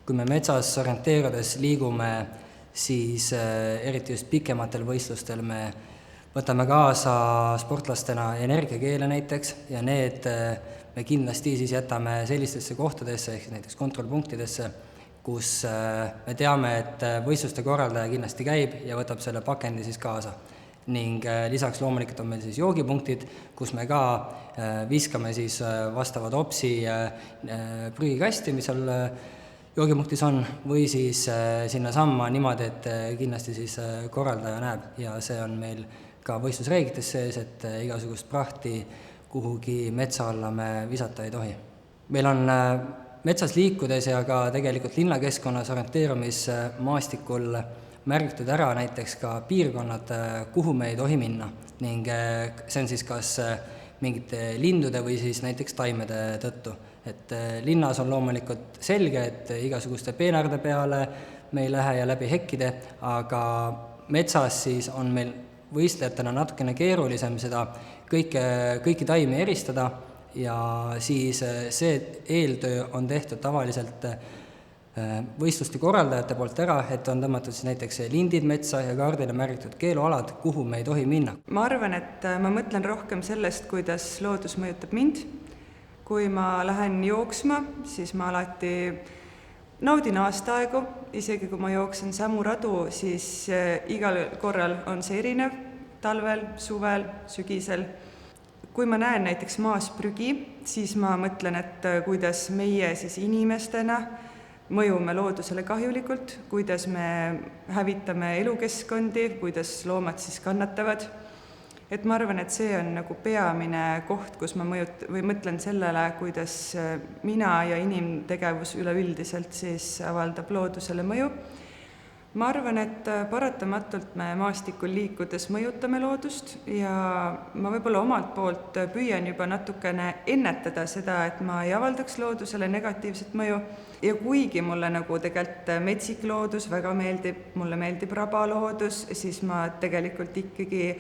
kui me metsas orienteerudes liigume, siis eriti just pikematel võistlustel me võtame kaasa sportlastena energiakeele näiteks ja need me kindlasti siis jätame sellistesse kohtadesse, ehk näiteks kontrollpunktidesse, kus me teame, et võistluste korraldaja kindlasti käib ja võtab selle pakendi siis kaasa. Ning lisaks loomulikult on meil siis joogipunktid, kus me ka viskame siis vastavad opsi prügikasti, mis seal joogipunktis on, või siis sinna samma niimoodi, et kindlasti siis korraldaja näeb ja see on meil ka võistlusreeglites sees, et igasugust prahti kuhugi metsa alla me visata ei tohi. Meil on metsas liikudes ja ka tegelikult linnakeskkonnas orienteerumismaastikul märgitud ära näiteks ka piirkonnad, kuhu me ei tohi minna ning see on siis kas mingite lindude või siis näiteks taimede tõttu. Et linnas on loomulikult selge, et igasuguste peenarde peale me ei lähe ja läbi hekkide, aga metsas siis on meil võistlejatena natukene keerulisem seda kõiki taimi eristada ja siis see eeltöö on tehtud tavaliselt võistluste korraldajate poolt ära, et on tõmmatud siis näiteks lindid metsa ja kaardile märgitud keelualad, kuhu me ei tohi minna. Ma arvan, et ma mõtlen rohkem sellest, kuidas loodus mõjutab mind. Kui ma lähen jooksma, siis ma alati naudin aastaaegu, isegi kui ma jooksen samu radu, siis igal korral on see erinev, talvel, suvel, sügisel. Kui ma näen näiteks maas prügi, siis ma mõtlen, et kuidas meie siis inimestena mõjume loodusele kahjulikult, kuidas me hävitame elukeskkondi, kuidas loomad siis kannatavad. Et ma arvan, et see on nagu peamine koht, kus ma mõtlen sellele, kuidas mina ja inimtegevus üleüldiselt siis avaldab loodusele mõju. Ma arvan, et paratamatult me maastikul liikudes mõjutame loodust ja ma võib-olla omalt poolt püüan juba natukene ennetada seda, et ma ei avaldaks loodusele negatiivset mõju. Ja kuigi mulle nagu tegelikult metsik loodus väga meeldib, mulle meeldib rabaloodus, siis ma tegelikult ikkagi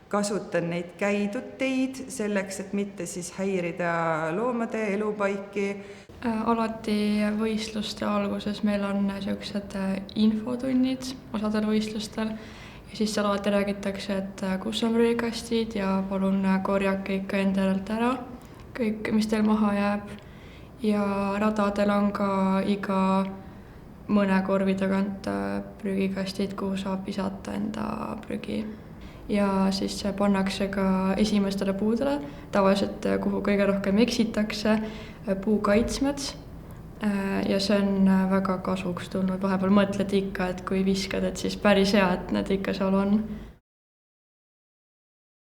kasutan neid käidud teid selleks, et mitte siis häirida loomade elupaiki. Alati võistluste alguses meil on sellised infotunnid osadel võistlustel ja siis seal alati räägitakse, et kus on prügikastid ja palun korjake ikka endalt ära kõik, mis teil maha jääb. Ja radadel on ka iga mõne korvi tagant prügikastid, kuhu saab visata enda prügi. Ja siis pannakse ka esimestele puudele, tavaliselt kuhu kõige rohkem eksitakse, puukaitsmed. Ja see on väga kasuks tulnud. Vahepeal mõtled ikka, et kui viskad, et siis päris hea, et need ikka seal on.